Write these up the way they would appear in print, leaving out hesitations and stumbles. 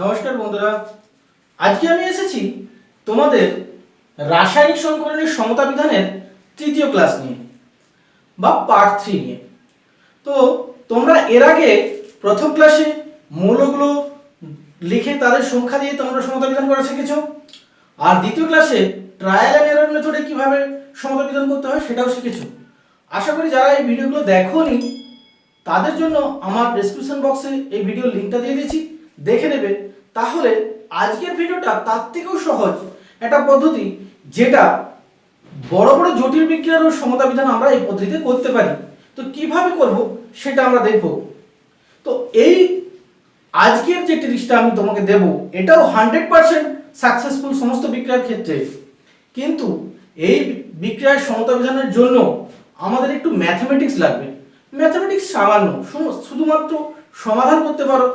নমস্কার বন্ধুরা, আজকে আমি এসেছি তোমাদের রাসায়নিক সমীকরণের সমতা বিধানের তৃতীয় ক্লাস নিয়ে বা পার্ট 3 নিয়ে। তো তোমরা এর আগে প্রথম ক্লাসে মৌলগুলো লিখে তাদের সংখ্যা দিয়ে তোমরা সমতা বিধান করা শিখেছো, আর দ্বিতীয় ক্লাসে ট্রায়াল অ্যান্ড এরর মেথডে কিভাবে সমতা বিধান করতে হয় সেটাও শিখেছো। আশা করি যারা এই ভিডিওগুলো দেখোনি তাদের জন্য আমার ডেসক্রিপশন বক্সে এই ভিডিও লিঙ্কটা দিয়ে দিয়েছি, দেখে নেবে। তাহলে আজকের ভিডিওটা তার থেকেও সহজ একটা পদ্ধতি, যেটা বড় বড় জটিল বিক্রিয়ার সমতা বিধান আমরা এই পদ্ধতিতে করতে পারি। তো কিভাবে করব সেটা আমরা দেখব। তো এই আজকের যে ট্রিক্সটা আমি তোমাকে দেব এটাও 100% সাকসেসফুল সমস্ত বিক্রিয়ার ক্ষেত্রে, কিন্তু এই বিক্রিয়ার সমতা বিধানের জন্য আমাদের একটু ম্যাথমেটিক্স লাগবে। ম্যাথমেটিক্স সামান্য, শুধুমাত্র সমাধান করতে পারো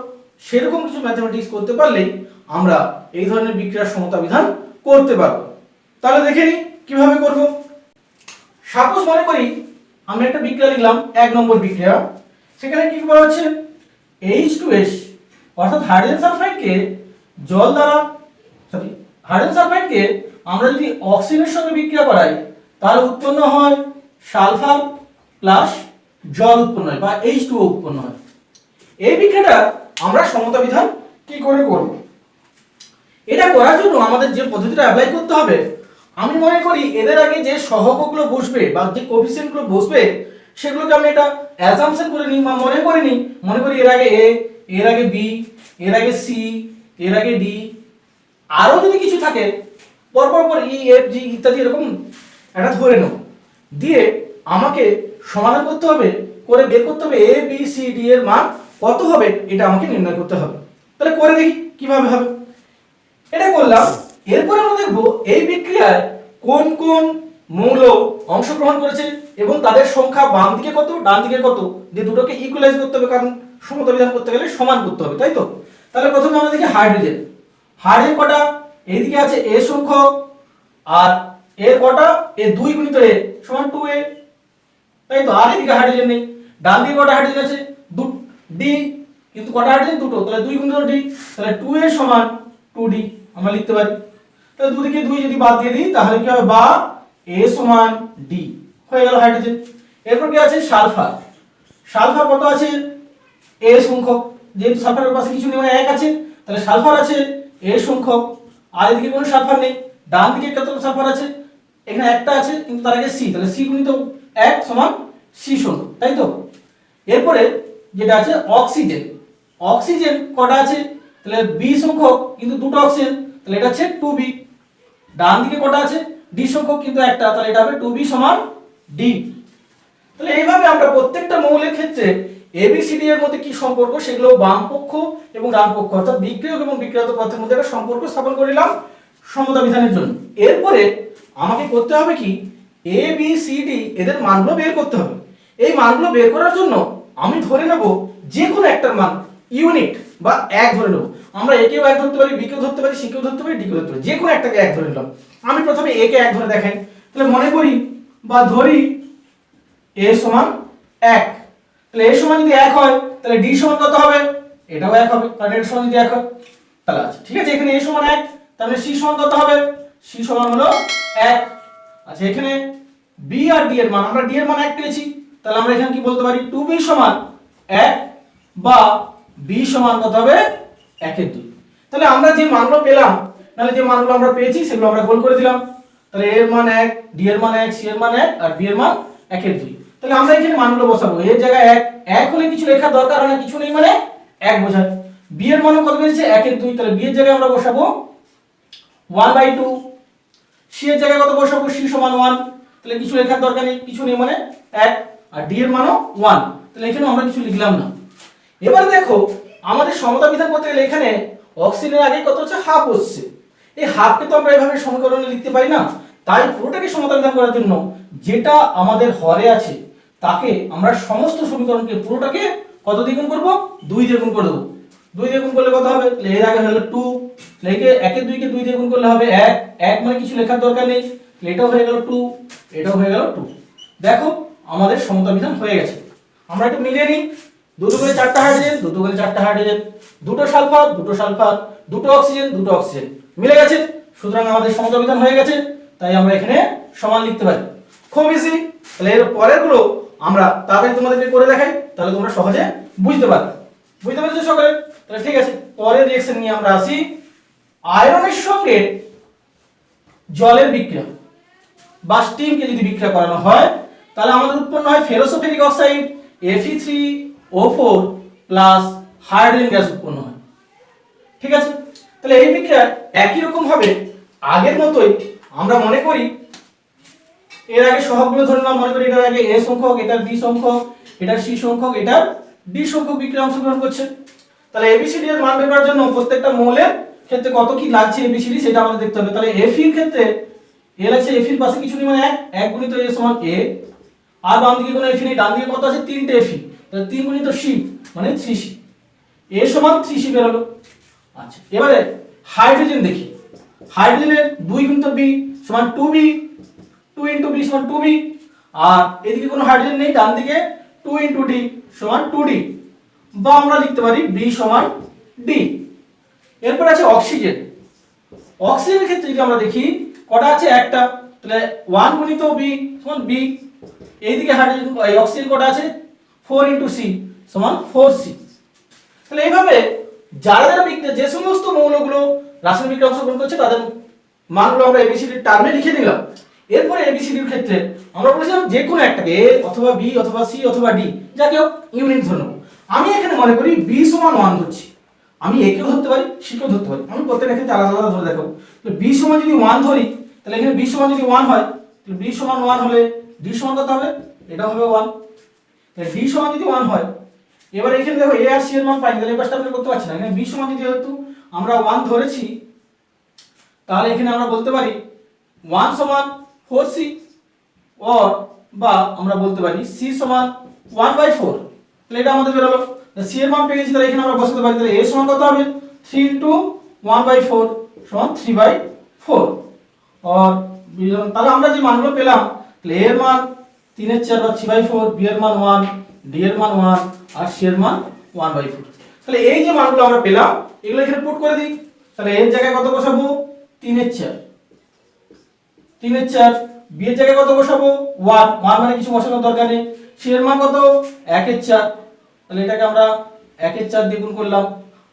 সেরকম কিছু ম্যাথমেটিক্স করতে পারলেই আমরা এই ধরনের বিক্রিয়ার সমতা বিধান করতে পারবো। তাহলে দেখে নিই কিভাবে করব। সাপোজ মনে করি আমি একটা বিক্রিয়া লিখলাম, 1 নম্বর বিক্রিয়া। সেখানে কি বলা হচ্ছে, H2S অর্থাৎ হাইড্রোজেন সালফাইডকে জল দ্বারা হাইড্রোজেন সালফাইডকে আমরা যদি অক্সিজেনের সঙ্গে বিক্রিয়া করাই তাহলে উৎপন্ন হয় সালফার প্লাস জল উৎপন্ন হয় বা H2O উৎপন্ন হয়। এই বিক্রিয়াটা আমরা সমতা বিধান কি করে করব? এটা করার জন্য আমাদের যে পদ্ধতিটা অ্যাপ্লাই করতে হবে, আমি মনে করি এদের আগে যে সহগগুলো বসবে বা যে কোএফিসিয়েন্টগুলো বসবে সেগুলোকে আমি এটা অ্যাজাম্পশন করে নিই বা মনে করি এর আগে এ, এর আগে বি, এর আগে সি, এর আগে ডি, আরো যদি কিছু থাকে পর ই এফ জি ইত্যাদি এরকম একটা ধরে নেব, দিয়ে আমাকে সমাধান করতে হবে, করে বের করতে হবে এ বি সি ডি এর মান কত হবে এটা আমাকে নির্ণয় করতে হবে। তাহলে করে দেখি কিভাবে হবে। এটা করলাম, এরপর আমরা দেখব এই বিক্রিয়ায় কোন কোন মৌল অংশগ্রহণ করেছে এবং তাদের সংখ্যা বাম দিকে কত ডান দিকে কত, যে দুটোকে ইকুয়ালাইজ করতে হবে, কারণ সমতা বিধান করতে গেলে সমান করতে হবে, তাই তো। তাহলে প্রথমে আমরা দেখি হাইড্রোজেন কটা, এইদিকে আছে এ সংখ্যক, আর এর কটা এ 2 গুণিত এ সমান 2a, তাই তো। আর এদিকে হাইড্রোজেন নেই, ডান দিকে কটা হাইড্রোজেন আছে, ডি, কিন্তু কটা হাইড্রোজেন দুটো, তাহলে 2 গুণিত ডি, তাহলে 2a সমান 2d আমরা লিখতে পারি। তাহলে দুদিকে 2 যদি বাদ দিয়ে দিই তাহলে কি হবে, বা a সমান d হয়ে গেল হাইড্রোজেন। এরপর কি আছে সালফার কত আছে, a সংখ্যক, যেহেতু সালফারের পাশে কিছু নেই 1 আছে, তাহলে সালফার আছে a সংখ্যক, আর এদিকে কোনো সালফার নেই। ডান দিকে কত সালফার আছে, এখানে একটা আছে কিন্তু তার আগে c, তাহলে c গুণিত 1 সমান c সংখ্যক, তাই তো। এরপরে যেটা আছে অক্সিজেন কটা আছে, তাহলে b সংখ্যক কিন্তু দুটো অক্সিজেন, তাহলে এটা হচ্ছে 2b। ডান দিকে কটা আছে, d সংখ্যক কিন্তু একটা, তাহলে এটা হবে 2b সমান d। তাহলে এইভাবে আমরা প্রত্যেকটা মৌলের ক্ষেত্রে ABCD এর মধ্যে কি সম্পর্ক সেগুলো বাম পক্ষ এবং ডান পক্ষ অর্থাৎ বিক্রিয়ক এবং বিক্রিয়ত পদার্থের মধ্যে একটা সম্পর্ক স্থাপন করিলাম সমতা বিধানের জন্য। এরপরে আমাকে করতে হবে কি, ABCD এদের মানগুলো বের করতে হবে। এই মানগুলো বের করার জন্য আমি ধরে নেব যে কোনো একটার মান ইউনিট বা 1 ধরে নেব। আমরা a কেও 1 ধরতে পারি, b কেও ধরতে পারি, c কেও ধরতে পারি, d কেও ধরতে পারি, যে কোনো একটাকে 1 ধরে নিলাম। আমি প্রথমে a কে 1 ধরে দেখাই। তাহলে মনে করি বা ধরি a সমান 1, তাহলে a সমান যদি 1 হয় তাহলে d সমান কত হবে, এটাও 1 হবে, কারণ এর সমান যদি 1 হয় তাহলে আছে, ঠিক আছে। এখানে a সমান 1, তাহলে c সমান কত হবে, c সমান হলো 1। আচ্ছা, এখানে b আর d এর মান, আমরা d এর মান 1 পেয়েছি, তাহলে আমরা এখানে কি বলতে পারি, 2b সমান 1 বা b সমান কত হবে 1 এর 2। তাহলে আমরা যে মানগুলো পেলাম, নাহলে যে মানগুলো আমরা পেয়েছি সেগুলো আমরা গোল করে দিলাম। তাহলে a এর মান 1, d এর মান 1, c এর মান 1 আর b এর মান 1 এর 2। তাহলে আমরা এখানে মানগুলো বসাবো, এর জায়গায় 1 হলে কিছু লেখার দরকার হয় না, কিছু নেই মানে 1 বোঝায়। b এর মানও কত পেয়েছে 1 এর 2, তাহলে b এর জায়গায় আমরা বসাবো 1/2। c এর জায়গায় কত বসাবো, c সমান 1, তাহলে কিছু লেখার দরকার নেই, কিছু নেই মানে 1, আর d এর মানও 1, তাহলে এখানে আমরা কিছু লিখলাম না। এবারে দেখো আমাদের সমতা বিধান করতে গেলে এখানে অক্সিজেনের আগে কত হচ্ছে, হাফ হচ্ছে। এই হাফকে তো আমরা এইভাবে সমীকরণে লিখতে পারি না, তাই পুরোটাকে সমতা বিধান করার জন্য যেটা আমাদের হরে আছে তাকে আমরা সমস্ত সমীকরণকে পুরোটাকে কত দিয়ে গুণ করব, 2 দিয়ে গুণ করে দেব। 2 দিয়ে গুণ করলে কত হবে, তাহলে এর আগে হলো 2, তাহলে 1 এর 2 কে 2 দিয়ে গুণ করলে হবে 1 মানে কিছু লেখার দরকার নেই, এটাও হয়ে গেল 2, এটাও হয়ে গেল 2। দেখো আমাদের সমতা বিধান হয়ে গেছে। আমরা একটু মিলিয়ে নিই, দুটো করে চারটা হাইড্রোজেন, দুটো করে চারটা হাইড্রোজেন, দুটো সালফার, দুটো সালফার, দুটো অক্সিজেন, দুটো অক্সিজেন, মিলে গেছে। সুতরাং আমাদের সমতা বিধান হয়ে গেছে, তাই আমরা এখানে সমান লিখতে পারি। খুব ইজি। তাহলে এর পরের গুলো আমরা তাড়াতাড়ি তোমাদেরকে করে দেখাই, তাহলে তোমরা সহজে বুঝতে পারবে। বুঝতে পেরেছো সকলে? তাহলে ঠিক আছে, পরের রিঅ্যাকশন নিয়ে আমরা আসি। আয়রনের সঙ্গে জলের বিক্রিয়া বা স্টিমকে যদি বিক্রিয়া করানো হয়, তাহলে আমাদের উৎপন্ন হয় ফেরোসোফেরিক oxide Fe3O4 plus hydrogen gas উৎপন্ন হয়। ঠিক আছে, তাহলে এই বিক্রিয়া একই রকম ভাবে আগের মতোই আমরা মনে করি, এর আগে সহগগুলো ধরে নাও, মনে করি এটার আগে A সংখ্যক, এটার B সংখ্যক, এটার C সংখ্যক, এটার D সংখ্যক বিক্রিয়া অংশগ্রহণ করছে। তাহলে ABCD এর মান বের করার জন্য প্রত্যেকটা মৌলের ক্ষেত্রে কত কি লাগছে ABCD সেটা আমাদের দেখতে হবে। তাহলে Fe এর ক্ষেত্রে A লাগছে, Fe এর পাশে কিছু নেই, মানে 1 গুণিত A সমান A, আর বাম দিকে কোনো Fe নেই, ডান দিকে কত আছে 3টে Fe, তাহলে 3 গুণিত C মানে 3C, A সমান 3C বের হলো। আচ্ছা, এবারে হাইড্রোজেন দেখি। হাইড্রোজেনের 2 গুণিত B সমান 2B, 2 ইনটু B সমান 2B, আর এদিকে কোনো হাইড্রোজেন নেই, ডান দিকে 2 ইনটু D সমান 2D, বা আমরা লিখতে পারি B সমান D। এরপর আছে অক্সিজেন। অক্সিজেনের ক্ষেত্রে যদি আমরা দেখি কটা আছে, একটা, তাহলে 1 গুণিত B সমান B, এইদিকে হাইড্রোজেন এই অক্সিজেন কটা আছে 4 ইনটু C সমান 4C। তাহলে এইভাবে যারা যারা বিক্রিয়া, যে সমস্ত মৌলগুলো রাসায়নিক বিক্রিয়া অংশগ্রহণ করছে তাদের মানগুলো আমরা ABCD এর টার্মে লিখে দিলাম। এরপরে ABCD এর ক্ষেত্রে আমরা বলেছিলাম যে কোনো একটাকে A অথবা B অথবা C অথবা D যাকে হোক ইউনিট ধরে নেব। আমি এখানে মনে করি B সমান 1 ধরছি, আমি A কেও ধরতে পারি, C কেও ধরতে পারি, আমি প্রত্যেকটা ক্ষেত্রে আলাদা আলাদা ধরে দেখাবো। তাহলে B সমান যদি 1 ধরি, তাহলে এখানে B সমান যদি 1 হয়, তাহলে B সমান 1 হলে D সমান কত হবে, এটা হবে 1। তাহলে D সমান যদি 1 হয়, এবার এখানে দেখো A আর C এর মান পাই, তাহলে এই পাশটা আমরা করতে পারছি না। এখানে B সমান যদি যেহেতু আমরা 1 ধরেছি, তাহলে এখানে আমরা বলতে পারি 1 সমান 4C, বা আমরা বলতে পারি C সমান 1/4। তাহলে এটা আমাদের বের হলো। C এর মান পেয়ে গেছি, তাহলে এখানে আমরা বসাতে পারি। তাহলে A সমান কত হবে 3 ইনটু 1/4 সমান 3/4। আর তাহলে আমরা যে মানগুলো পেলাম, তাহলে A এর মান 3/4 বা 3/4, B এর মান 1, D এর মান 1, আর C এর মান 1/4। তাহলে এই যে মানগুলো আমরা পেলাম এগুলো এখানে পুট করে দিই। তাহলে এর জায়গায় কত বসাবো 3/4, 3/4, B এর জায়গায় কত বসাবো 1, 1 মানে কিছু বসানোর দরকার নেই। C এর মান কত 1/4, তাহলে এটাকে আমরা 1/4 দিয়ে গুণ করলাম।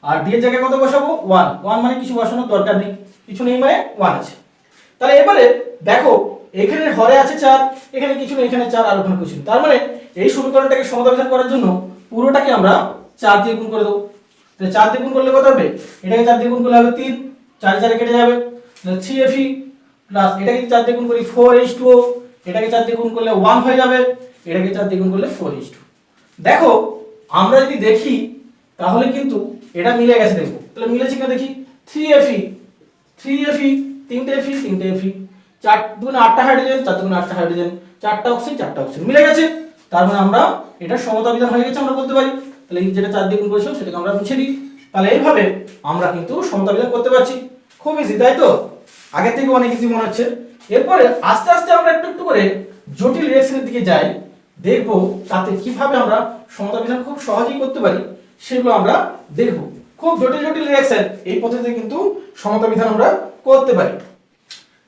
আর D এর জায়গায় কত বসাবো 1, 1 মানে কিছু বসানোর দরকার নেই, কিছু নেই মানে 1 আছে। তাহলে এবারে দেখো এখানে হরে আছে 4, এখানে কিছু নেই, এখানে 4 আর ওখানে কিছু নেই। তার মানে এই সমীকরণটাকে সমাধান করার জন্য পুরোটাকে আমরা 4 দিয়ে গুণ করে দেব। তাহলে 4 দিয়ে গুণ করলে কত হবে, এটাকে 4 দিয়ে গুণ করলে হবে 3, 4 4 কেটে যাবে, তাহলে 3Fe প্লাস এটাকে 4 দিয়ে গুণ করি 4H2O, এটাকে 4 দিয়ে গুণ করলে 1 হয়ে যাবে, এটাকে 4 দিয়ে গুণ করলে 4H2। দেখো আমরা যদি দেখি তাহলে কিন্তু এটা মিলে গেছে, দেখো তাহলে মিলেছে কিনা দেখি। 3Fe, 3Fe, 3টে Fe, 3টে Fe, 4 দুগুণে 8টা হাইড্রোজেন, 4 দুগুণে 8টা হাইড্রোজেন, 4টা অক্সিজেন, 4টা অক্সিজেন, মিলে গেছে। তার মানে আমরা এটা সমতা বিধান হয়ে গেছে আমরা বলতে পারি। তাহলে এই যেটা 4 দিয়ে গুণ করেছিলাম সেটাকে আমরা মুছে দিই। তাহলে এইভাবে আমরা কিন্তু সমতা বিধান করতে পারছি। খুব ইজি, তাই তো? আগে থেকে অনেক ইজি মনে হচ্ছে। এরপরে আস্তে আস্তে আমরা একটু একটু করে জটিল রিঅ্যাকশনের দিকে যাই, দেখব তাতে কিভাবে আমরা সমতা বিধান খুব সহজেই করতে পারি সেগুলো আমরা দেখব। খুব জটিল জটিল রিঅ্যাকশন এই পদ্ধতিতে কিন্তু সমতা বিধান আমরা করতে পারি।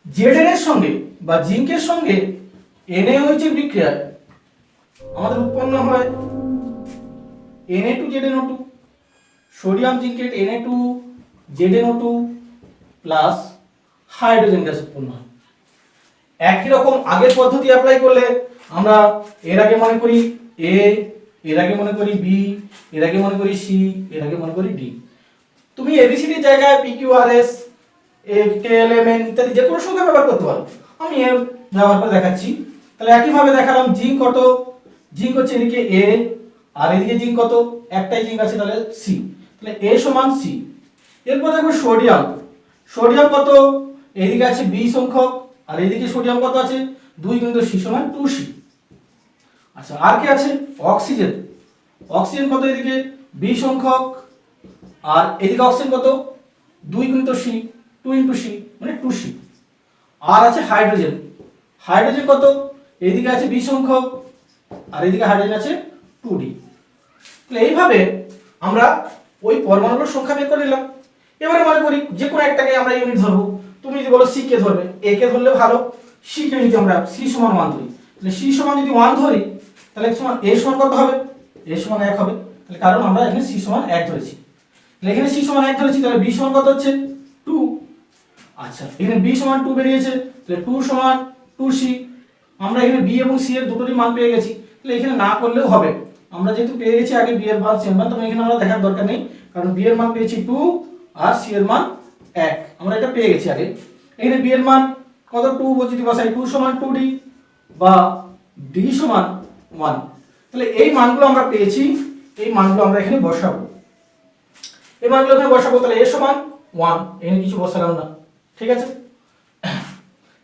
জেডেন এর সঙ্গে বা জিঙ্কের সঙ্গে NaOH এর বিক্রিয়ায় আমাদের উৎপন্ন হয় Na2ZnO2, sodium জিঙ্কেট Na2ZnO2 plus hydrogen gas উৎপন্ন হয়। একই রকম আগের পদ্ধতি অ্যাপ্লাই করলে আমরা এর আগে মনে করি A, এর আগে মনে করি B, এর আগে মনে করি C, এর আগে মনে করি D। তুমি ABCD এর জায়গায় PQRS, KLMN ইত্যাদি যে কোনো সংখ্যা ব্যবহার করতে পারো, আমি এর ব্যবহার করে দেখাচ্ছি। তাহলে একই ভাবে দেখালাম। জিঙ্ক কত, জিঙ্ক হচ্ছে এদিকে A, আর এদিকে জিঙ্ক কত, একটাই জিঙ্ক আছে, তাহলে C, তাহলে A সমান C। এরপর দেখো সোডিয়াম, সোডিয়াম কত, এদিকে আছে B সংখ্যক, আর এদিকে সোডিয়াম কত আছে 2 কিন্তু C সমান 2C। আচ্ছা, আর কি আছে অক্সিজেন, অক্সিজেন কত, এদিকে B সংখ্যক, আর এদিকে অক্সিজেন কত 2 কিন্তু C, 2 ইনটু C মানে 2C। আর আছে হাইড্রোজেন, হাইড্রোজেন কত, এদিকে আছে B সংখ্যক, আর এদিকে হাইড্রোজেন আছে 2D। তাহলে এইভাবে আমরা ওই পরমাণুগুলোর সংখ্যা বের করে নিলাম। এবারে মনে করি যে কোনো একটাকে আমরা ইউনিট ধরবো। তুমি যদি বলো সি কে ধরবে, এ কে ধরলে ভালো, সি কে যদি আমরা সি সমান 1 ধরি, তাহলে সি সমান যদি 1 ধরি তাহলে সমান এ সমান কত হবে, এ সমান 1 হবে। তাহলে কারণ আমরা এখানে সি সমান 1 ধরেছি। তাহলে এখানে সি সমান 1 ধরেছি, তাহলে বি সমান কত হচ্ছে 2। আচ্ছা, এখানে বি সমান 2 বেরিয়েছে, তাহলে 2 সমান 2c। আমরা এখানে বি এবং সি এর দুটোরই মান পেয়ে গেছি। তাহলে এখানে না করলেও হবে, আমরা যেহেতু পেয়ে গেছি আগে বি এর মান সি এর মান, তখন এখানে আমরা দেখার দরকার নেই, কারণ বি এর মান পেয়েছি 2 আর সি এর মান 1, আমরা এটা পেয়ে গেছি আগে। এখানে বি এর মান কত 2 যদি বসাই, 2 সমান 2d বা d সমান 1। তাহলে এই মানগুলো আমরা পেয়েছি, এই মানগুলো আমরা এখানে বসাবো, এই মানগুলো এখানে বসাবো। তাহলে a সমান 1, এখানে কিছু বসালাম না, ঠিক আছে।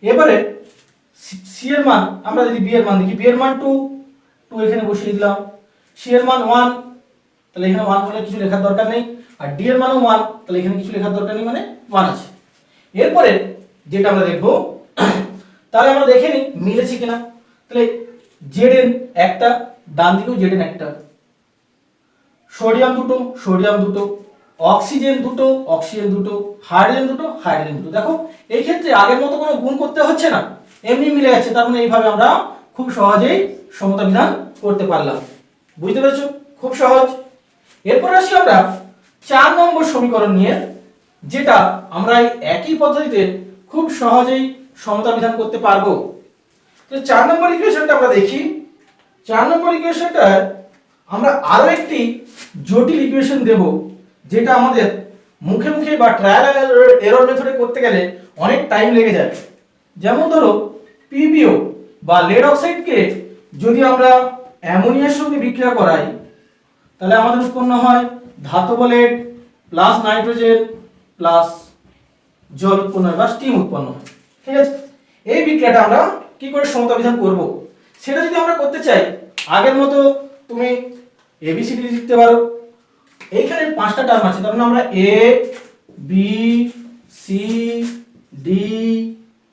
এবারে সি এর মান আমরা যদি বি এর মান দেখি, বি এর মান 2 এখানে বসিয়ে দিলাম, সি এর মান 1, তাহলে এখানে 1 বলে কিছু লেখার দরকার নেই, আর ডি এর মানও 1, তাহলে এখানে কিছু লেখার দরকার নেই, মানে 1 আছে। এরপরে যেটা আমরা দেখব, তাহলে আমরা দেখে নিই মিলেছে কিনা। তাহলে জেডএন একটা, ডান দিকেও জেডএন একটা, সোডিয়াম দুটো, অক্সিজেন দুটো, হাইড্রোজেন দুটো, দেখো এই ক্ষেত্রে আগের মতো কোনো গুণ করতে হচ্ছে না, এমনি মিলে যাচ্ছে। তার মানে এইভাবে আমরা খুব সহজেই সমতা বিধান করতে পারলাম। বুঝতে পেরেছো? খুব সহজ। এরপর আসি আমরা 4 নম্বর সমীকরণ নিয়ে, যেটা আমরা এই একই পদ্ধতিতে খুব সহজেই সমতা বিধান করতে পারবো। তো 4 নম্বর ইকুয়েশনটা আমরা দেখি। 4 নম্বর ইকুয়েশনটা আমরা আরো একটি জটিল ইকুয়েশন দেব, যেটা আমাদের মুখে মুখে বা ট্রায়াল এন্ড এরর মেথডে করতে গেলে অনেক টাইম লেগে যায়। যেমন ধরো পিবিও বা লেড অক্সাইডকে যদি আমরা অ্যামোনিয়ার সঙ্গে বিক্রিয়া করাই, তাহলে আমাদের উৎপন্ন হয় ধাতব লেড প্লাস নাইট্রোজেন প্লাস জল উৎপন্ন হয় বা স্টিম উৎপন্ন হয়, ঠিক আছে। এই বিক্রিয়াটা আমরা কি করে সমতা বিধান করব, সেটা যদি আমরা করতে চাই, আগের মতো তুমি এবিসিডি লিখতে পারো। এইখানে 5টা টার্ম আছে, তার মানে আমরা A B C D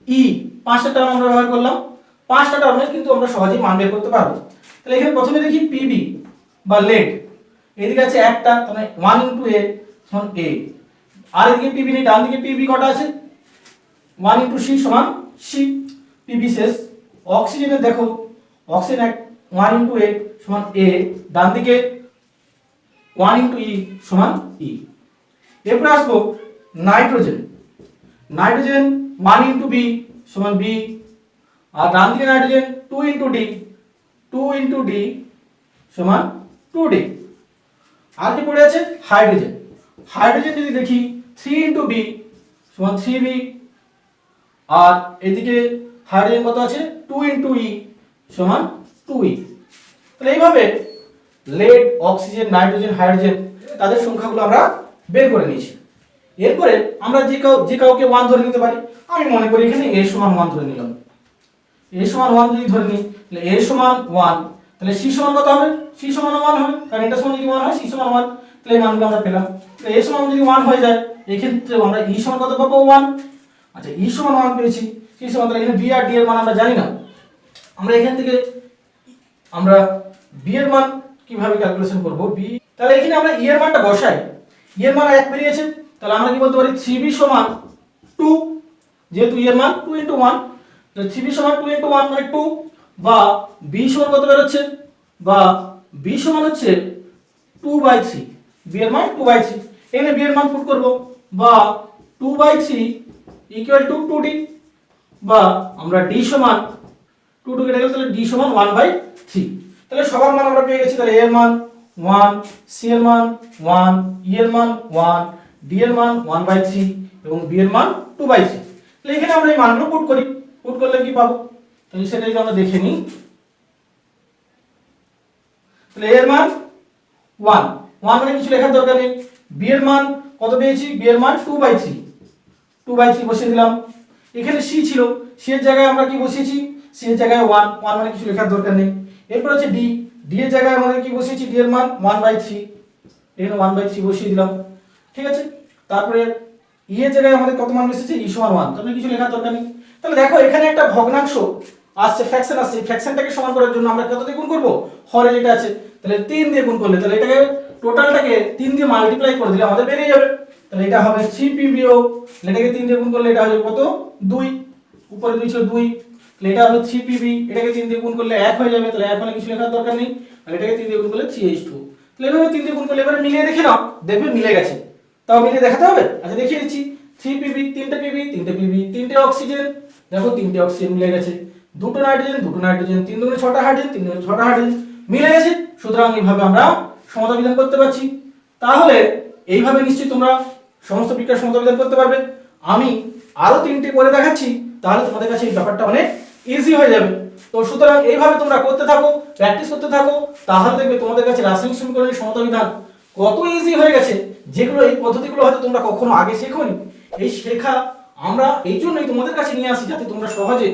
E 5টা টার্ম আমরা ব্যবহার করলাম। 5টা টার্মে কিন্তু আমরা সহজেই মান বের করতে পারবো। তাহলে এখানে প্রথমে দেখি পিবি বা লেড, এদিকে আছে একটা, তাহলে 1 * a সমান a, আর এদিকে পিবি নেই, ডান দিকে পিবি কটা আছে 1 * c সমান c, পিবি শেষ। অক্সিজেনের দেখো, অক্সিজেন 1 * a সমান a, ডান দিকে 1 * e সমান e। এরপর আসবো নাইট্রোজেন, 1 * b সমান b, আর ডান দিকে নাইট্রোজেন 2 * d সমান 2d। আর কি পড়ে আছে হাইড্রোজেন যদি দেখি 3 * b সমান 3b, আর এদিকে হাইড্রোজেন কত আছে 2 * e সমান 2e। তাহলে এইভাবে লেড, অক্সিজেন, নাইট্রোজেন, হাইড্রোজেন তাদের সংখ্যাগুলো আমরা বের করে নিয়েছি। এরপরে আমরা যে কাউকে 1 ধরে নিতে পারি। আমি মনে করি এখানে a সমান 1 ধরে নিলাম। a সমান 1 যদি ধরে নিই, তাহলে a সমান 1, তাহলে c সমান কত হবে, c সমান 1 হবে, কারণ এটা সমান যদি 1 হয় c সমান 1, তাহলে এই মানগুলো আমরা পেলাম। তাহলে a সমান যদি 1 হয়ে যায়, এই ক্ষেত্রে আমরা e সমান কত পাবো 1। আচ্ছা, e সমান 1 পেয়েছি, c সমান, তাহলে এখানে b আর d এর মান আমরা জানি না। আমরা এখান থেকে আমরা b এর মান কিভাবে ক্যালকুলেশন করব, b, তাহলে এখানে আমরা e এর মানটা বসাই। e এর মান 1 বেরিয়েছে, তাহলে আমরা কি বলতে পারি 3b সমান 2, যেহেতু e এর মান 2 * 1, তাহলে 3b সমান 2 * 1 মানে 2, বা b সমান কত বের হচ্ছে, বা b সমান হচ্ছে 2/3, b এর মান 2/3। এখানে b এর মান পুট করব, বা 2/3 = 2d, বা আমরা d সমান 2 কেটে গেল, তাহলে d সমান 1/3। তাহলে সবার মান আমরা পেয়ে গেছি। তাহলে a এর মান 1, c এর মান 1, e এর মান 1, d এর মান 1/3 এবং b এর মান 2/3। তাহলে এখানে আমরা এই মানগুলো পুট করি, পুট করলে কি পাবো, তাহলে সেটা যদি আমরা দেখে নিই, তাহলে a এর মান 1 মানে কিছু লেখার দরকার নেই। b এর মান কত পেয়েছি, b এর মান 2/3 বসিয়ে দিলাম। এখানে c ছিল, c এর জায়গায় আমরা কি বসিয়েছি, c এর জায়গায় 1 মানে কিছু লেখার দরকার নেই। এরপর আছে d এর জায়গায় আমরা কি বসিয়েছি, d এর মান 1/3, এখানে 1/3 বসিয়ে দিলাম, ঠিক আছে। তারপরে e এর জায়গায় আমাদের কত মান বসেছে, e সমান 1, তাহলে কিছু লেখার দরকার নেই। তাহলে দেখো এখানে একটা ভগ্নাংশ আসছে ফ্র্যাকশন আসছে, ফ্র্যাকশনটাকে সমান করার জন্য আমরা কত দিয়ে গুণ করব, হরে যেটা আছে তাহলে 3 দিয়ে গুণ করলে তাহলে এটাকে টোটালটাকে 3 দিয়ে মাল্টিপ্লাই করে দিলে আমাদের বেরিয়ে যাবে। তাহলে এটা হবে 3p বিয়োগ, এটাকে 3 দিয়ে গুণ করলে এটা হবে কত 2, উপরে 2 ছিল 2, তাহলে এটা হবে 3pb, এটাকে 3 দিয়ে গুণ করলে 1 হয়ে যাবে, তাহলে 1 মানে কিছু লেখার দরকার নেই, আর এটাকে 3 দিয়ে গুণ করলে 3h2। তাহলে এভাবে 3 দিয়ে গুণ করলে এবারে মিলিয়ে দেখে নাও, দেখবে মিলে গেছে। তাও মিলিয়ে দেখাতে হবে, আচ্ছা দেখিয়ে দিচ্ছি। 3pb, 3টে pb, 3টে pb, 3টে অক্সিজেন, দেখো 3টে অক্সিজেন মিলে গেছে, দুটো নাইট্রোজেন, 3 দুগুণে 6টা হাইড্রোজেন, 3 দুগুণে 6টা হাইড্রোজেন মিলে গেছে। সুতরাং এইভাবে আমরা সমতা বিধান করতে পারছি। তাহলে এইভাবে নিশ্চয়ই তোমরা সমস্ত বিক্রিয়ার সমতা বিধান করতে পারবে। আমি আরো 3টে করে দেখাচ্ছি, তাহলে তোমাদের কাছে এই ব্যাপারটা অনেক ইজি হয়ে যাবে। তো সুতরাং এইভাবে তোমরা করতে থাকো, প্র্যাকটিস করতে থাকো, তাহলে দেখবে তোমাদের কাছে রাসায়নিক সমীকরণের সমতা বিধান কত ইজি হয়ে গেছে, যেগুলো এই পদ্ধতিগুলো হয়তো তোমরা কখনো আগে শেখোনি। এই শেখা আমরা এই জন্যই তোমাদের কাছে নিয়ে আসি, যাতে তোমরা সহজে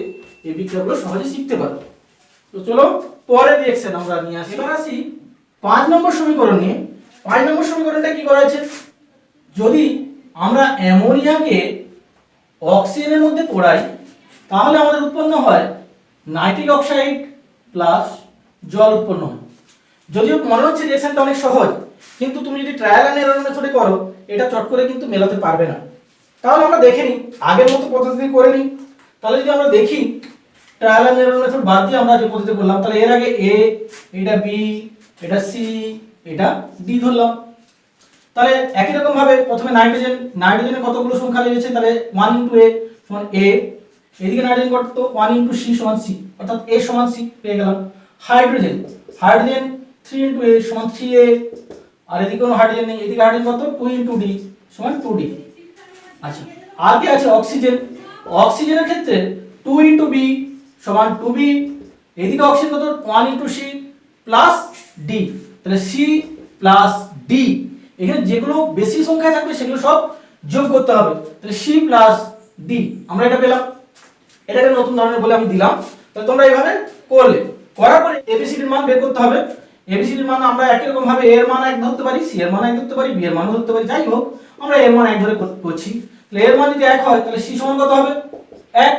এই বিক্রিয়াগুলো সহজে শিখতে পারো। তো চলো পরের রিঅ্যাকশন আমরা নিয়ে আসি। এবার আসি 5 নম্বর সমীকরণ নিয়ে। 5 নম্বর সমীকরণটা কি করা হয়েছে, যদি আমরা অ্যামোনিয়াকে অক্সিজেনের মধ্যে পোড়াই তাহলে আমাদের উৎপন্ন হয় নাইট্রিক অক্সাইড প্লাস জল উৎপন্ন হয়। যদিও মনে হচ্ছে রিঅ্যাকশনটা অনেক সহজ, কিন্তু তুমি যদি ট্রায়াল এন্ড এরর মেথডে করো এটা চট করে কিন্তু মেলাতে পারবে না। তাহলে আমরা দেখে নিই, আগের মতো পদ্ধতি করে নিই। তাহলে যদি আমরা দেখি ট্রায়াল এন্ড এরর মেথড বাদ দিয়ে আমরা যে পদ্ধতি করলাম, তাহলে এর আগে এ, এটা বি, এটা সি, এটা ডি ধরলাম। তাহলে একই রকম ভাবে প্রথমে নাইট্রোজেনের কতগুলো সংখ্যা লেগেছে, তাহলে 1 * a সমান a, এদিকে নাইট্রোজেন কত 1 * c সমান c, অর্থাৎ a সমান c পেয়ে গেলাম। হাইড্রোজেন 3 * a সমান 3a, আর এদিকে কোনো হাইড্রোজেন নেই, এদিকে হাইড্রোজেন কত 2 * d সমান 2d। আচ্ছা, আর কি আছে অক্সিজেনের ক্ষেত্রে 2 * b সমান 2b, এদিকে অক্সিজেন কত 1 * c প্লাস d, তাহলে c প্লাস d, এখানে যেগুলো বেশি সংখ্যা থাকবে সেগুলো সব যোগ করতে হবে, তাহলে c প্লাস d আমরা এটা পেলাম। এটা একটা নতুন ধরনের বলে আমি দিলাম, তাহলে তোমরা এইভাবে করলে, করার পরে ABCD এর মান বের করতে হবে। ABCD এর মান আমরা একই রকম ভাবে a এর মান 1 ধরতে পারি, c এর মান 1 ধরতে পারি, b এর মান ধরতে পারি, যাই হোক আমরা a এর মান 1 ধরে করছি। তাহলে a এর মান যদি 1 হয় তাহলে c সমান কত হবে 1,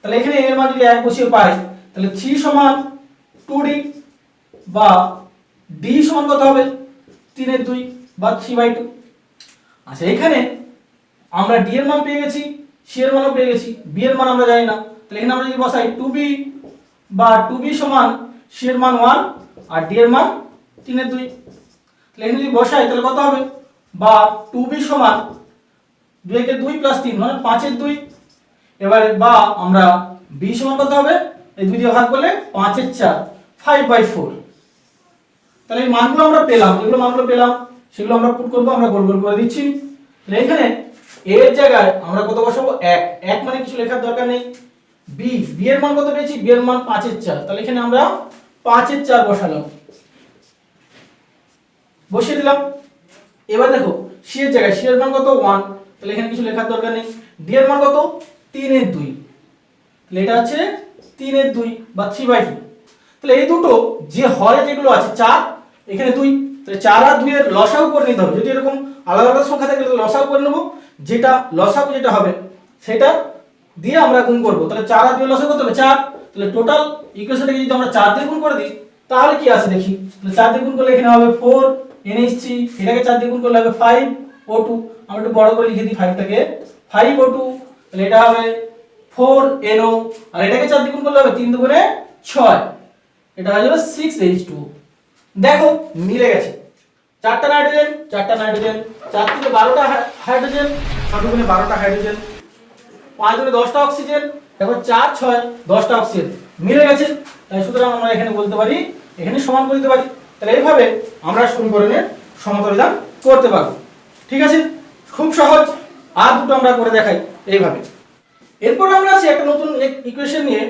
তাহলে এখানে a এর মান যদি 1 বসিয়ে পাই তাহলে c সমান 2d বা d সমান কত হবে 3/2 বা 3/2। আচ্ছা, এখানে আমরা d এর মান পেয়ে গেছি, c এর মানও পেয়ে গেছি, b এর মান আমরা জানি না, তাহলে এখানে আমরা যদি বসাই 2b বা 2b সমান c এর মান 1 আর d এর মান 3/2, তাহলে এখানে যদি বসাই তাহলে কত হবে বা 2b সমান 2 কে 2 + 3 মানে 5/2, এবারে বা আমরা b সমান কত হবে এই 2 দিয়ে ভাগ করলে 5/4 5/4। তাহলে এই মানগুলো আমরা পেলাম, যেগুলো মানগুলো পেলাম সেগুলো আমরা পুট করব, আমরা গোল গোল করে দিচ্ছি। তাহলে এখানে a এর জায়গায় আমরা কত বসাবো 1 মানে কিছু লেখার দরকার নেই। b এর মান কত পেয়েছি, b এর মান 5/4, তাহলে এখানে আমরা 5/4 বসালাম, বসিয়ে দিলাম। এবার দেখো c এর জায়গায় c এর মান কত 1, তাহলে এখানে কিছু লেখার দরকার নেই। d এর মান কত 3/2, তাহলে এটা হচ্ছে 3/2 বা 3/2। তাহলে এই দুটো যে হরে যেগুলো আছে 4 এখানে 2, তাহলে 4 আর 2 এর লসাগু করে নিতে হবে। যদি এরকম আলাদা আলাদা সংখ্যা থাকে তাহলে লসাগু করে নেব, যেটা লসাগু যেটা হবে সেটা দিয়ে আমরা গুণ করব। তাহলে 4 আর 2 এর লসাগু কত হবে 4, তাহলে টোটাল ইকুয়েশনটাকে যদি আমরা 4 দিয়ে গুণ করে দিই তাহলে কি আসে দেখি। তাহলে 4 দিয়ে গুণ করলে এখানে হবে 4 NH3, এটাকে 4 দিয়ে গুণ করলে হবে 5 O2, আমরা একটু বড় করে লিখে দিই 5 টাকে 5 O2, তাহলে এটা হবে 4 NO, আর এটাকে 4 দিয়ে গুণ করলে হবে 3 দুগুণে 6, এটা হয়ে যাবে 6H2। দেখো মিলে গেছে, 4টা নাইট্রোজেন 4 থেকে 12টা হাইড্রোজেন, 6 দুগুণে 12টা হাইড্রোজেন, 5 দুগুণে 10টা অক্সিজেন, দেখো 4 6 10টা অক্সিজেন মিলে গেছে। তাই সুতরাং আমরা এখানে বলতে পারি, এখানে সমান করে দিতে পারি। তাহলে এইভাবে আমরা সমীকরণের সমতা বিধান করতে পারবো। ঠিক আছে, খুব সহজ। আর দুটো আমরা করে দেখাই এইভাবে। এরপর আমরা আসি একটা নতুন ইকুয়েশন নিয়ে।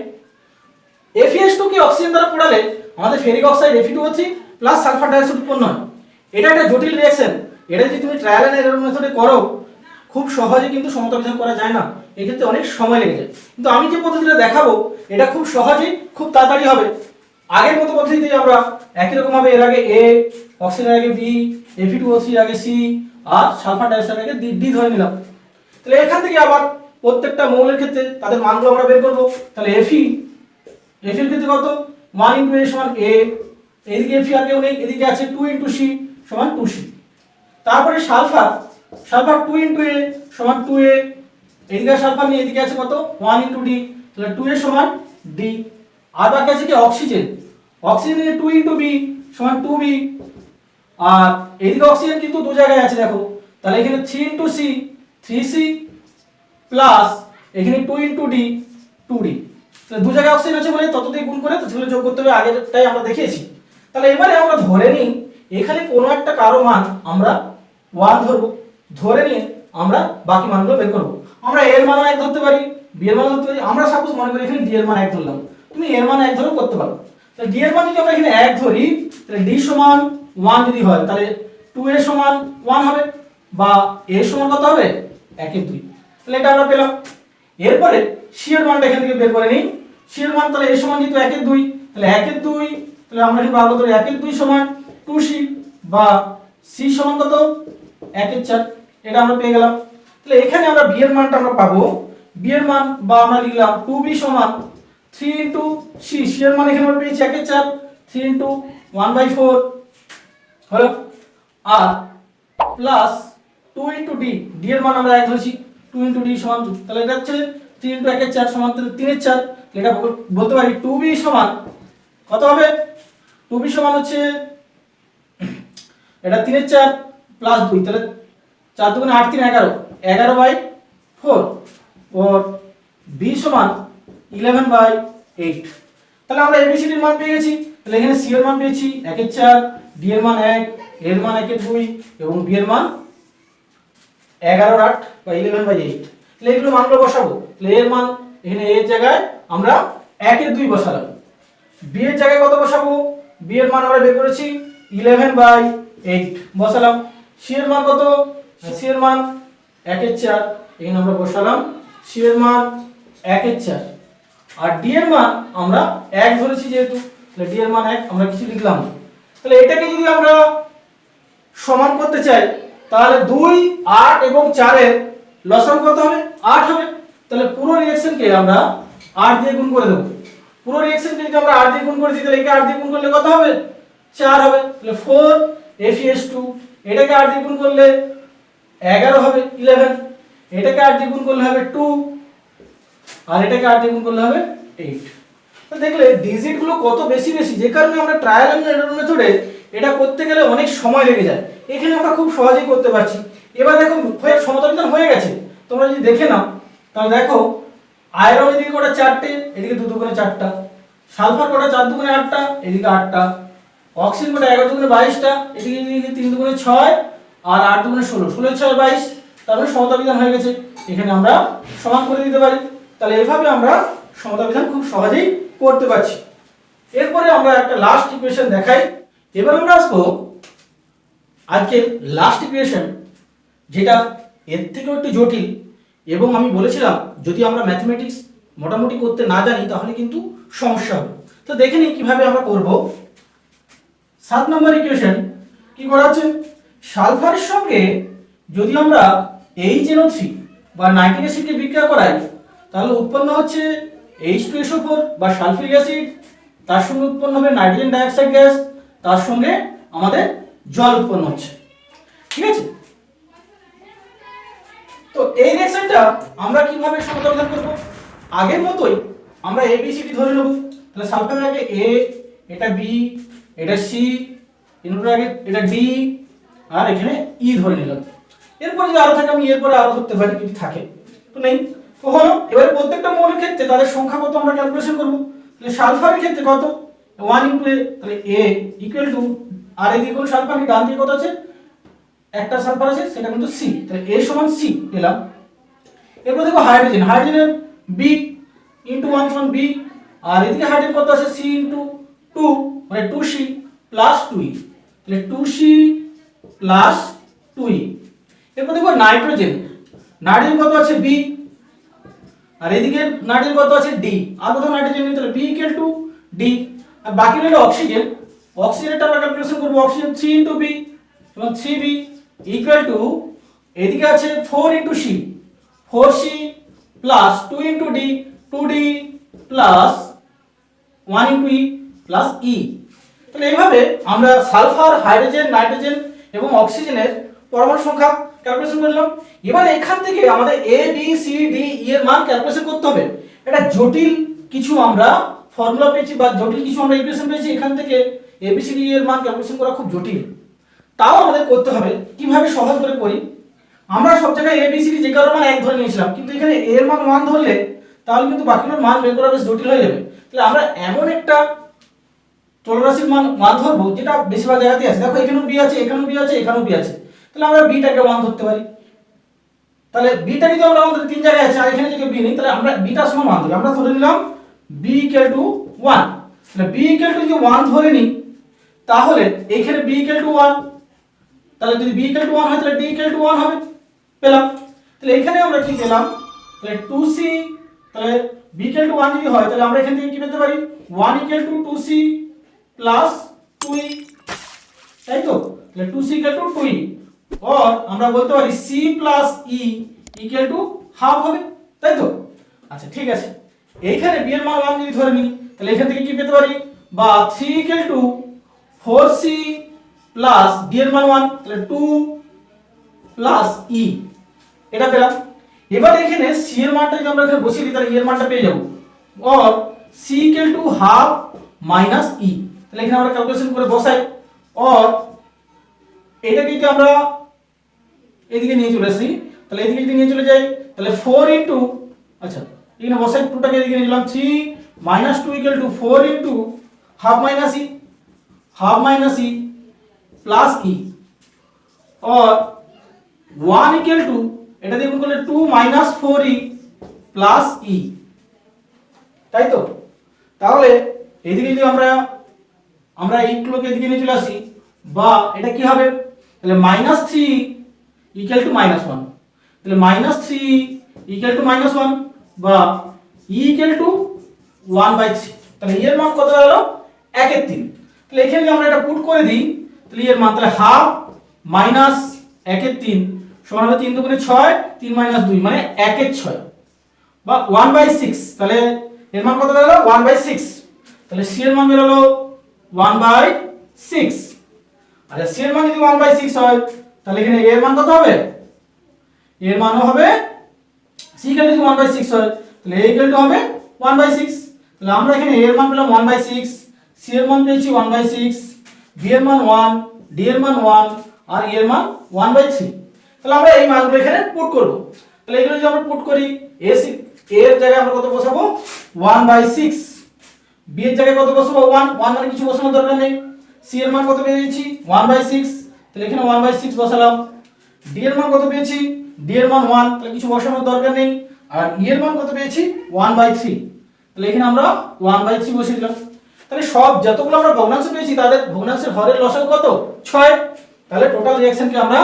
FeS2 কে অক্সিজেন দ্বারা পোড়ালে আমাদের ferric oxide Fe2O3 plus sulphur dioxide উৎপন্ন হয়। এটা একটা জটিল রিঅ্যাকশন, এটা যদি তুমি ট্রায়াল এন্ড এরর মেথডে করো খুব সহজে কিন্তু সমতা বিধান করা যায় না, এক্ষেত্রে অনেক সময় লেগে যায়। কিন্তু আমি যে পদ্ধতিটা দেখাবো এটা খুব সহজেই খুব তাড়াতাড়ি হবে। আগের মতো পদ্ধতিতে আমরা একই রকম ভাবে এর আগে A, অক্সিজেনের আগে B, Fe2O3 এর আগে C আর সালফার ডাইঅক্সাইড আগে D ধরে নিলাম। তাহলে এখান থেকে আবার প্রত্যেকটা মৌলের ক্ষেত্রে তাদের মানগুলো আমরা বের করব। তাহলে Fe এফ এর ক্ষেত্রে কত 1 ইনটু এ সমান এ, এদিকে এফ আর কেউ নেই, এদিকে আছে 2 ইনটু সি সমান 2c। তারপরে সালফার, সালফার 2 ইনটু এ সমান 2a, এদিকে সালফার নিয়ে এদিকে আছে কত 1 ইনটু ডি, তাহলে 2a সমান ডি। আর বাকি আছে কি অক্সিজেন, অক্সিজেন নিয়ে 2 ইনটু বি সমান 2b, আর এদিকে অক্সিজেন কিন্তু দু জায়গায় আছে দেখো, তাহলে এখানে 3 ইনটু সি 3c প্লাস এখানে 2 ইনটু ডি 2d। তাহলে দু জায়গায় অক্সিজেন আছে বলে তত দিয়ে গুণ করে তো সেগুলো যোগ করতে হবে, আগেরটাই আমরা দেখিয়েছি। তাহলে এবারে আমরা ধরে নিই এখানে কোনো একটা কারো মান আমরা 1 ধরবো, ধরে নিয়ে আমরা বাকি মানগুলো বের করব। আমরা এর মান 1 ধরতে পারি, বি এর মান ধরতে পারি। আমরা সাপোজ মনে করি এখানে ডি এর মান 1 ধরলাম, তুমি এর মান 1 ধরেও করতে পারো। তাহলে ডি এর মান যদি আমরা এখানে 1 ধরি, তাহলে ডি সমান 1 যদি হয় তাহলে 2a সমান 1 হবে, বা a সমান কত হবে 1/2। তাহলে এটা আমরা পেলাম। এরপরে সি এর মানটা এখান থেকে বের করে নিই। সি এর মান তাহলে a সমান যেহেতু 1/2, তাহলে 1/2, তাহলে আমরা এখানে পাবো 1/2 সমান 2c, বা c সমান কত 1/4। এটা আমরা পেয়ে গেলাম। তাহলে এখানে আমরা বি এর মানটা আমরা পাবো, বি এর মান বা আমরা লিখলাম 2b সমান 3 ইনটু c, c এর মান এখানে আমরা পেয়েছি 1/4, 3 ইনটু 1/4 হলো, আর প্লাস 2 ইনটু ডি, ডি এর মান আমরা 1 ধরেছি, 2 ইনটু ডি সমান 2, তাহলে এটা হচ্ছে 3 ইনটু 1/4 সমান 3/4। এটা বলতে পারি 2b সমান কত হবে, 2b সমান হচ্ছে এটা 3/4 প্লাস 2, তাহলে 4 2 8 3 11, 11/4, और b সমান 11/8। তাহলে আমরা এবিসিডি এর মান পেয়ে গেছি। তাহলে এখানে সি এর মান পেয়েছি 1/4, ডি এর মান 1, এর মান 1/2 এবং বি এর মান 11/8 বা 11/8। তাহলে এগুলো মানগুলো বসাবো। তাহলে এর মান এখানে এর জায়গায় আমরা 1/2 বসালাম, বি এর জায়গায় কত বসাবো, বি এর মান আমরা বের করেছি 11/8 বসালাম। সি এর মান কত, সি এর মান 1/4, এখানে আমরা বসালাম সি এর মান 1/4, আর ডি এর মান আমরা 1 ধরেছি যেহেতু, তাহলে ডি এর মান 1 আমরা কিছু লিখলাম। তাহলে এটাকে যদি আমরা সমান করতে চাই তাহলে 2 8 এবং 4 এর লসাগু কত হবে 8 হবে। তাহলে পুরো রিঅ্যাকশনকে আমরা 8 দিয়ে গুণ করে দেব। পুরো রিঅ্যাকশনকে যদি আমরা 8 দিয়ে গুণ করে দিই তাহলে একে 8 দিয়ে গুণ করলে কত হবে 4 হবে। তাহলে 4 FeS2, এটাকে 8 দিয়ে গুণ করলে 11 হবে 11, এটাকে 8 দিয়ে গুণ করলে হবে 2, আর এটাকে 8 দিয়ে গুণ করলে হবে 8। তো দেখলে ডিজিট গুলো কত বেশি বেশি, যে কারণে আমরা ট্রায়াল এন্ড এরর মেথডে এটা করতে গেলে অনেক সময় লেগে যায়। এখানে আমরা খুব সহজেই করতে পারছি। এবার দেখো সমতাবিধান হয়ে গেছে, তোমরা যদি দেখে নাও তাহলে দেখো আয়রন এদিকে কটা 4টে, এদিকে 2 দুগুণে 4টা, সালফার কটা 4 দুগুণে 8টা, এদিকে 8টা, অক্সিজেন কটা 11 দুগুণে 22টা, এদিকে 3 দুগুণে 6, আর 8 দুগুণে 16, 16 6 22। তারপরে সমতাবিধান হয়ে গেছে, এখানে আমরা সমান করে দিতে পারি। তাহলে এভাবে আমরা সমতাবিধান খুব সহজেই করতে পারছি। এরপরে আমরা একটা লাস্ট ইকুয়েশন দেখাই। এবার আমরা আসবো আজকে লাস্ট ইকুয়েশন, যেটা এর থেকেও একটু জটিল, এবং আমি বলেছিলাম যদি আমরা ম্যাথমেটিক্স মোটামুটি করতে না জানি তাহলে কিন্তু সমস্যা হবে। তো দেখে নিই কিভাবে আমরা করব। 7 নম্বর ইকুয়েশন কি করা হচ্ছে, সালফারের সঙ্গে যদি আমরা HNO3 বা নাইট্রিক অ্যাসিডকে বিক্রিয়া করাই তাহলে উৎপন্ন হচ্ছে H2SO4 বা সালফিউরিক অ্যাসিড, তার সঙ্গে উৎপন্ন হবে নাইট্রোজেন ডাইঅক্সাইড গ্যাস, তার সঙ্গে আমাদের জল উৎপন্ন হচ্ছে। ঠিক আছে, তো এই রিঅ্যাকশনটা আমরা কিভাবে সমতাবিধান করব, আগের মতোই আমরা ABCD ধরে নেব। তাহলে সালফারের আগে A, এটা B, এটা C, এর আগে এটা D, আর এখানে E ধরে নিলাম। এরপর যদি আরো থাকে আমি এরপরে আরো ধরতে পারি, যদি থাকে তো নেই কখনো। এবারে প্রত্যেকটা মৌলের ক্ষেত্রে তাদের সংখ্যা কত আমরা ক্যালকুলেশন করব। তাহলে সালফারের ক্ষেত্রে কত 1 ইনটু A, তাহলে A ইকুয়াল টু, আর এদিকে কোন সালফার ডান দিকে কত আছে, একটা সালফার আছে সেটা কিন্তু C, তাহলে A সমান C পেলাম। এরপর দেখো হাইড্রোজেন, হাইড্রোজেনের B ইনটু 1 সমান B, আর এদিকে হাইড্রোজেন কত আছে C ইনটু 2 মানে 2C প্লাস 2E, তাহলে 2C প্লাস 2E। এরপর দেখো নাইট্রোজেন, নাইট্রোজেন কত আছে B, আর এদিকে নাইট্রোজেন কত আছে D, আর কত নাইট্রোজেন নেই, তাহলে B ইকুয়াল টু D। আর বাকি রইল অক্সিজেন, অক্সিজেনটা আমরা ক্যালকুলেশন করব। অক্সিজেন 3 ইনটু B এবং 3B ইকুয়াল টু, এদিকে আছে 4 into C, 4C plus 2 into D, 2D plus 1 into E plus E. তাহলে এইভাবে আমরা সালফার, হাইড্রোজেন, নাইট্রোজেন এবং অক্সিজেনের পরমাণু সংখ্যা ক্যালকুলেশন করলাম। এবার এখান থেকে আমাদের A B C D E এর মান ক্যালকুলেশন করতে হবে। এটা জটিল কিছু আমরা ফর্মুলা পেয়েছি বা জটিল কিছু আমরা ইকুয়েশন পেয়েছি, এখান থেকে এ বি সি ডি এর মান ক্যালকুলেশন করা খুব জটিল, তাও আমাদের করতে হবে। কিভাবে সহজ করে করি, আমরা সব জায়গায় এ বি সি ডি যে কারোর মান 1 ধরে নিয়েছিলাম, কিন্তু এখানে এ এর মান 1 ধরলে তাহলে কিন্তু বাকিগুলোর মান বের করা বেশ জটিল হয়ে যাবে। তাহলে আমরা এমন একটা চলরাশির মান 1 ধরবো যেটা বেশিরভাগ জায়গাতে আছে। দেখো এখানেও বি আছে, এখানেও বি আছে, এখানেও বি আছে, তাহলে আমরা বিটাকে 1 ধরতে পারি। তাহলে বিটা যদি আমরা আমাদের 3 জায়গায় আছে আর এখানে যদি বি নেই, তাহলে আমরা বিটা সমান 1 ধরি। আমরা ধরে নিলাম বি ইকুয়াল টু 1। তাহলে বি ইকুয়াল টু যদি 1 ধরে নিই, তাহলে এখানে বি ইকুয়াল টু 1, তাহলে যদি বি ইকুয়াল টু 1 হয় তাহলে ডি ইকুয়াল টু 1 হবে, পেলাম। তাহলে এখানে আমরা কি পেলাম, তাহলে 2c, তাহলে b ইকুয়াল টু 1 যদি হয় তাহলে আমরা এখান থেকে কি পেতে পারি, 1 equal to 2c plus 2e, তাই তো। তাহলে 2c ইকুয়াল টু 2e, আর আমরা বলতে পারি c plus e equal to half হবে, তাই তো। আচ্ছা ঠিক আছে, এইখানে b এর মান 1 যদি ধরে নিই, তাহলে এখান থেকে কি পেতে পারি, বা 3 equal to 4c plus d এর মান 1, তাহলে 2 প্লাস e, এটা পেলাম। এবার এখানে c এর মানটা যদি আমরা এখানে বসিয়ে দিই তাহলে e এর মানটা পেয়ে যাব, আর c equal to half minus e। তাহলে এখানে আমরা ক্যালকুলেশন করে বসাই, আর এটাকে যদি আমরা এদিকে নিয়ে চলে আসি, তাহলে এদিকে যদি নিয়ে চলে যাই তাহলে 4 ইনটু, আচ্ছা এখানে বসাই 2টাকে এদিকে নিয়ে গেলাম, 3 minus 2 equal to 4 into half minus e plus e, और 1 ইকুয়াল টু এটা দিয়ে গুণ করলে 2 মাইনাস 4e প্লাস e, তাই তো। তাহলে এদিকে যদি আমরা এইগুলোকে এদিকে নিয়ে চলে আসি, বা এটা কি হবে, তাহলে মাইনাস 3 ইকুয়াল টু মাইনাস 1, তাহলে মাইনাস 3 ইকুয়াল টু মাইনাস 1, বা e ইকুয়াল টু 1/3। তাহলে এর মান কত হলো, 1/3। তাহলে এখানে যদি আমরা এটা পুট করে দিই তাহলে এর মান, তাহলে হাফ মাইনাস 1/3 সমান হবে 3 দুগুণে 6, 3 মাইনাস 2 মানে 1/6, বা 1/6। তাহলে এর মান কত হলো, 1/6। তাহলে c এর মান বের হলো 1/6। আচ্ছা c এর মান যদি 1/6 হয় তাহলে এখানে a এর মান কত হবে, a এর মানও হবে, c এর যদি 1/6 হয় তাহলে a ইকুয়াল টু হবে 1/6। তাহলে আমরা এখানে a এর মান পেলাম 1/6, c এর মান পেয়েছি 1/6, b এর মান 1, d এর মান 1, আর e এর মান 1/3। তাহলে আমরা এই মানগুলো এখানে পুট করব। তাহলে এগুলো যদি আমরা পুট করি, a এর জায়গায় আমরা কত বসাবো, 1/6, b এর জায়গায় কত বসাবো, 1 মানে কিছু বসানোর দরকার নেই। c এর মান কত পেয়েছি, 1/6, তাহলে এখানে 1/6 বসালাম। d এর মান কত পেয়েছি, d এর মান 1, তাহলে কিছু বসানোর দরকার নেই। আর e এর মান কত পেয়েছি, 1/3, তাহলে এখানে আমরা 1/3 বসিয়ে দিলাম। তাহলে সব যতগুলো আমরা ভগ্নাংশ পেয়েছি তাদের ভগ্নাংশের হরের লসাগু কত, 6। তাহলে টোটাল রিঅ্যাকশনকে আমরা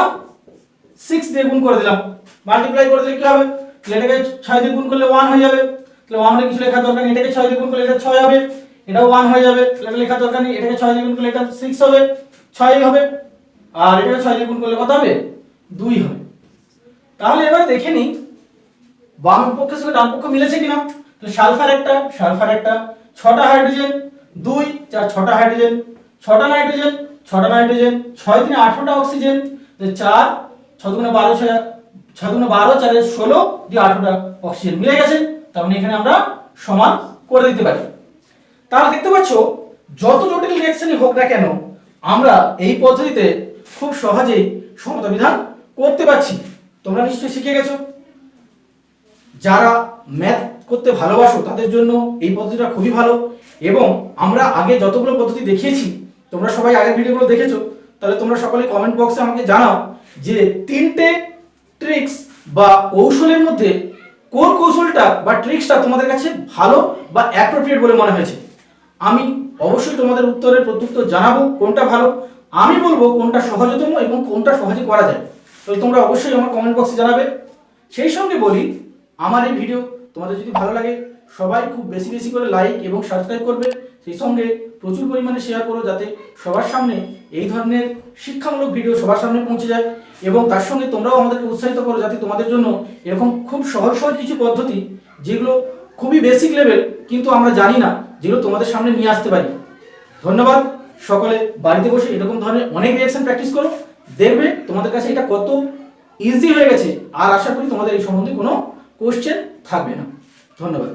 6 দিয়ে গুণ করে দিলাম, মাল্টিপ্লাই করে দিলে কি হবে, তাহলে এটাকে 6 দিয়ে গুণ করলে 1 হয়ে যাবে। তাহলে 1 এর কিছু লেখা দরকার নেই, এটাকে 6 দিয়ে গুণ করলে এটা 6 হবে, এটাও 1 হয়ে যাবে, তাহলে এটা লেখা দরকার নেই, এটাকে 6 দিয়ে গুণ করলে এটা 6 হবে, 6 হবে, আর এটাকে 6 দিয়ে গুণ করলে কত হবে, 2 হবে। তাহলে এবার দেখে নিই বাম পক্ষের সঙ্গে ডান পক্ষ মিলেছে কিনা। তাহলে সালফার একটা, 6টা হাইড্রোজেন, 2 4 6টা হাইড্রোজেন, 6টা নাইট্রোজেন, 6টা নাইট্রোজেন, 6 3 18টা অক্সিজেন, 4 6 দুগুণে 12, 6 দুগুণে 12, 4 16 দিয়ে 18টা অক্সিজেন মিলে গেছে। তার মানে এখানে আমরা সমান করে দিতে পারি। তাহলে দেখতে পাচ্ছ যত জটিল রিঅ্যাকশনই হোক না কেন আমরা এই পদ্ধতিতে খুব সহজেই সমতা বিধান করতে পারছি। তোমরা নিশ্চয়ই শিখে গেছো। যারা ম্যাথ করতে ভালোবাসো তাদের জন্য এই পদ্ধতিটা খুবই ভালো, এবং আমরা আগে যতগুলো পদ্ধতি দেখিয়েছি তোমরা সবাই আগের ভিডিওগুলো দেখেছো। তাহলে তোমরা সকলে কমেন্ট বক্সে আমাকে জানাও যে 3টে ট্রিক্স বা কৌশলের মধ্যে কোন কৌশলটা বা ট্রিক্সটা তোমাদের কাছে ভালো বা অ্যাপ্রোপ্রিয়েট বলে মনে হয়েছে। আমি অবশ্যই তোমাদের উত্তরের প্রত্যুত্তর জানাবো কোনটা ভালো, আমি বলবো কোনটা সহজতম এবং কোনটা সহজে করা যায়। তো তোমরা অবশ্যই আমার কমেন্ট বক্সে জানাবে। সেই সঙ্গে বলি, আমার এই ভিডিও তোমাদের যদি ভালো লাগে সবাই খুব বেশি বেশি করে লাইক এবং সাবস্ক্রাইব করবে, সেই সঙ্গে প্রচুর পরিমাণে শেয়ার করো যাতে সবার সামনে এই ধরনের শিক্ষামূলক ভিডিও সবার সামনে পৌঁছে যায়, এবং তার সঙ্গে তোমরাও আমাদেরকে উৎসাহিত করো যাতে তোমাদের জন্য এরকম খুব সহজ সহজ কিছু পদ্ধতি যেগুলো খুবই বেসিক লেভেল কিন্তু আমরা জানি না, যেগুলো তোমাদের সামনে নিয়ে আসতে পারি। ধন্যবাদ। সকলে বাড়িতে বসে এরকম ধরনের অনেক রিঅ্যাকশন প্র্যাকটিস করো, দেখবে তোমাদের কাছে এটা কত ইজি হয়ে গেছে। আর আশা করি তোমাদের এই সম্বন্ধে কোনো কোশ্চেন থাকবে না। ধন্যবাদ।